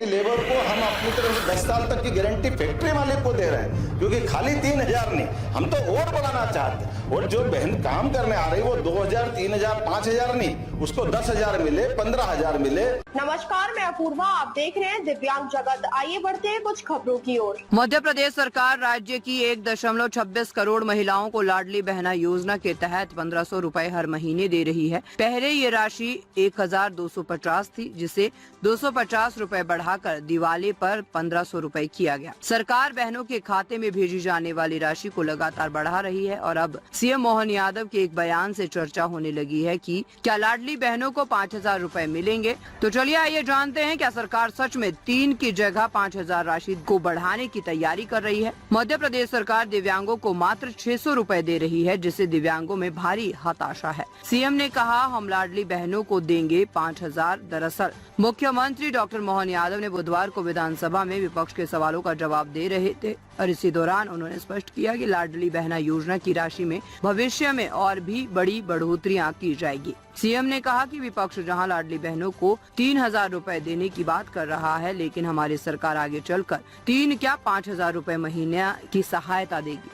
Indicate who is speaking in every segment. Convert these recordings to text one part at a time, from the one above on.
Speaker 1: Labour को हम अपनी तरफ से 10 साल तक की गारंटी फैक्ट्री मालिक को दे रहे हैं, क्योंकि खाली 3,000 नहीं, हम तो और बढ़ाना चाहते हैं। और जो बहन काम करने आ रही है वो 2,000, 3,000, 5,000 नहीं, उसको 10,000 मिले, 15,000 मिले।
Speaker 2: नमस्कार, मैं अपूर्वा, आप देख रहे हैं दिव्यांग जगत। आइए बढ़ते हैं कुछ खबरों की ओर।
Speaker 3: मध्य प्रदेश सरकार राज्य की 1.26 करोड़ महिलाओं को लाडली बहना योजना के तहत 1,500 रूपए हर महीने दे रही है। पहले ये राशि 1,250 थी, जिसे 250 रूपए बढ़ाकर दिवाली पर 1,500 रूपए किया गया। सरकार बहनों के खाते में भेजी जाने वाली राशि को लगातार बढ़ा रही है और अब सीएम मोहन यादव के एक बयान से चर्चा होने लगी है कि क्या लाडली बहनों को 5,000 रूपए मिलेंगे। तो चलिए आइए जानते हैं, क्या सरकार सच में 3 की जगह 5,000 राशि को बढ़ाने की तैयारी कर रही है। मध्य प्रदेश सरकार दिव्यांगों को मात्र 600 रूपए दे रही है, जिससे दिव्यांगों में भारी हताशा है। सीएम ने कहा, हम लाडली बहनों को देंगे 5,000। दरअसल मुख्यमंत्री डॉक्टर मोहन यादव ने बुधवार को विधानसभा में विपक्ष के सवालों का जवाब दे रहे थे और इसी दौरान उन्होंने स्पष्ट किया कि लाडली बहना योजना की राशि में भविष्य में और भी बड़ी बढ़ोतरियां की जाएगी। सीएम ने कहा कि विपक्ष जहां लाडली बहनों को 3,000 रूपए देने की बात कर रहा है, लेकिन हमारी सरकार आगे चलकर 3 क्या 5,000 रूपए महीने की सहायता देगी।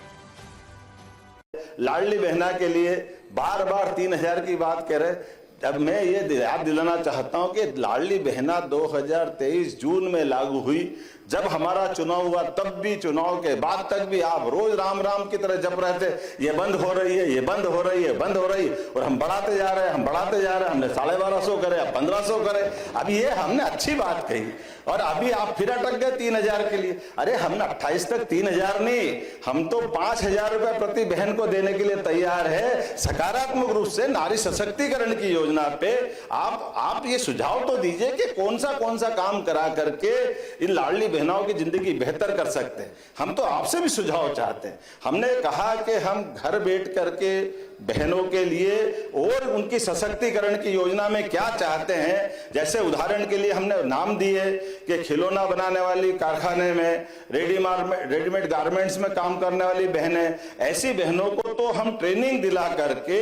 Speaker 1: लाडली बहना के लिए बार बार 3,000 की बात कह रहे। अब मैं ये याद दिलाना चाहता हूं कि लाडली बहना 2023 जून में लागू हुई। जब हमारा चुनाव हुआ तब भी, चुनाव के बाद तक भी आप रोज राम राम की तरह जप रहे थे, ये बंद हो रही है, ये बंद हो रही है, बंद हो रही है, और हम बढ़ाते जा रहे हैं, हम बढ़ाते जा रहे हैं। हमने 1,250 करे, अब 1,500 करे। अब ये हमने अच्छी बात कही और अभी आप फिर अटक गए 3,000 के लिए। अरे हमने 28 तक 3,000 नहीं, हम तो 5,000 रुपए प्रति बहन को देने के लिए तैयार है। सकारात्मक रूप से नारी सशक्तिकरण की योजना पे आप ये सुझाव तो दीजिए कि कौन सा काम करा करके इन लाडली बहनों की जिंदगी बेहतर कर सकते हैं। हम तो आपसे भी सुझाव चाहते हैं। हमने कहा कि हम घर बैठ करके बहनों के लिए और उनकी सशक्तिकरण की योजना में क्या चाहते हैं। जैसे उदाहरण के लिए हमने नाम दिए कि खिलौना बनाने वाली कारखाने में, रेडीमेड गारमेंट्स में काम करने वाली बहनें, ऐसी बहनों को तो हम ट्रेनिंग दिला करके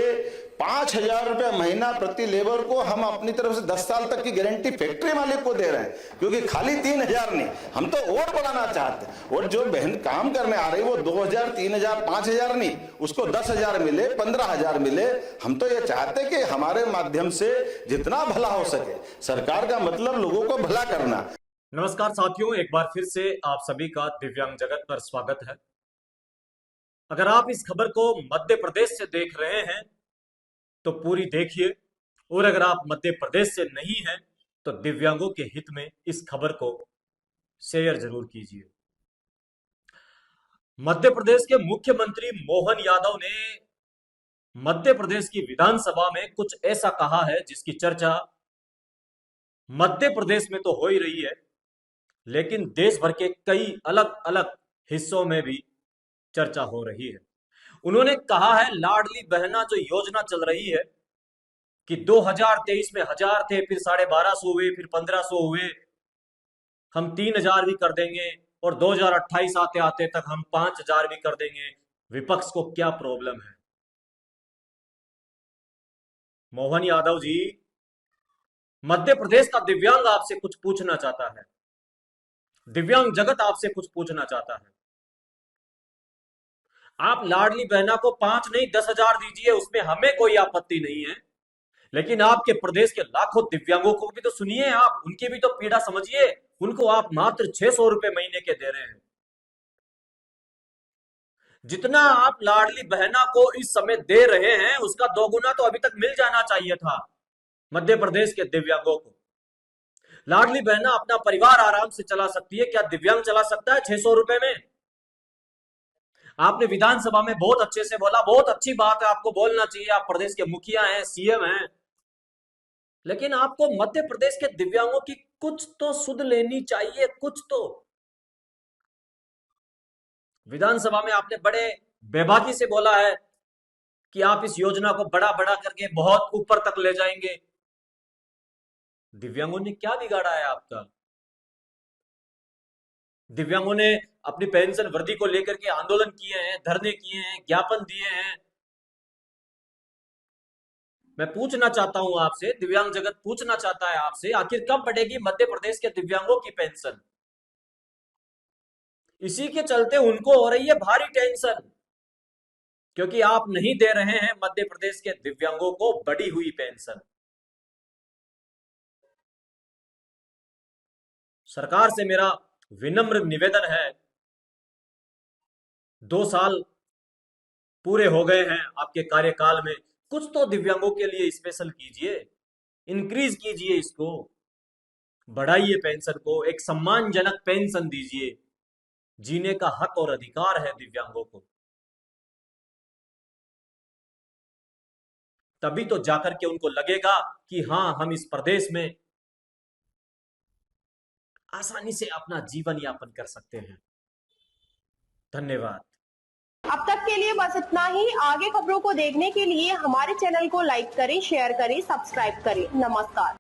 Speaker 1: 5,000 रुपए महीना प्रति लेबर को हम अपनी तरफ से 10 साल तक की गारंटी फैक्ट्री मालिक को दे रहे हैं, क्योंकि खाली 3,000 नहीं, हम तो और बढ़ाना चाहते हैं। और जो बहन काम करने आ रही है वो 2,000, 3,000, 5,000 नहीं, उसको 10,000 मिले, 15,000 मिले। हम तो ये चाहते हैं कि हमारे माध्यम से जितना भला हो सके। सरकार का मतलब लोगों को भला करना।
Speaker 4: नमस्कार साथियों, एक बार फिर से आप सभी का दिव्यांग जगत पर स्वागत है। अगर आप इस खबर को मध्य प्रदेश से देख रहे हैं तो पूरी देखिए, और अगर आप मध्य प्रदेश से नहीं हैं तो दिव्यांगों के हित में इस खबर को शेयर जरूर कीजिए। मध्य प्रदेश के मुख्यमंत्री मोहन यादव ने मध्य प्रदेश की विधानसभा में कुछ ऐसा कहा है जिसकी चर्चा मध्य प्रदेश में तो हो ही रही है, लेकिन देश भर के कई अलग अलग हिस्सों में भी चर्चा हो रही है। उन्होंने कहा है, लाडली बहना जो योजना चल रही है कि 2023 में 1,000 थे, फिर 1,250 हुए, फिर 1,500 हुए, हम 3,000 भी कर देंगे और 2028 आते आते तक हम 5,000 भी कर देंगे। विपक्ष को क्या प्रॉब्लम है? मोहन यादव जी, मध्य प्रदेश का दिव्यांग आपसे कुछ पूछना चाहता है, दिव्यांग जगत आपसे कुछ पूछना चाहता है। आप लाडली बहना को 5 नहीं 10,000 दीजिए, उसमें हमें कोई आपत्ति नहीं है, लेकिन आपके प्रदेश के लाखों दिव्यांगों को भी तो सुनिए, आप उनकी भी तो पीड़ा समझिए। उनको आप मात्र 600 रुपए महीने के दे रहे हैं। जितना आप लाडली बहना को इस समय दे रहे हैं उसका 2 गुना तो अभी तक मिल जाना चाहिए था मध्य प्रदेश के दिव्यांगों को। लाडली बहना अपना परिवार आराम से चला सकती है, क्या दिव्यांग चला सकता है 600 रुपए में? आपने विधानसभा में बहुत अच्छे से बोला, बहुत अच्छी बात है, आपको बोलना चाहिए, आप प्रदेश के मुखिया हैं, सीएम हैं, लेकिन आपको मध्य प्रदेश के दिव्यांगों की कुछ तो सुध लेनी चाहिए, कुछ तो। विधानसभा में आपने बड़े बेबाकी से बोला है कि आप इस योजना को बड़ा बड़ा करके बहुत ऊपर तक ले जाएंगे। दिव्यांगों ने क्या बिगाड़ा है आपका? दिव्यांगों ने अपनी पेंशन वृद्धि को लेकर के आंदोलन किए हैं, धरने किए हैं, ज्ञापन दिए हैं। मैं पूछना चाहता हूं आपसे, दिव्यांग जगत पूछना चाहता है आपसे, आखिर कब बढ़ेगी मध्य प्रदेश के दिव्यांगों की पेंशन? इसी के चलते उनको हो रही है भारी टेंशन, क्योंकि आप नहीं दे रहे हैं मध्य प्रदेश के दिव्यांगों को बढ़ी हुई पेंशन। सरकार से मेरा विनम्र निवेदन है, 2 साल पूरे हो गए हैं आपके कार्यकाल में, कुछ तो दिव्यांगों के लिए स्पेशल कीजिए, इंक्रीज कीजिए, इसको बढ़ाइए, पेंशन को एक सम्मानजनक पेंशन दीजिए। जीने का हक और अधिकार है दिव्यांगों को। तभी तो जाकर के उनको लगेगा कि हाँ, हम इस प्रदेश में आसानी से अपना जीवन यापन कर सकते हैं। धन्यवाद।
Speaker 2: अब तक के लिए बस इतना ही। आगे खबरों को देखने के लिए हमारे चैनल को लाइक करें, शेयर करें, सब्सक्राइब करें। नमस्कार।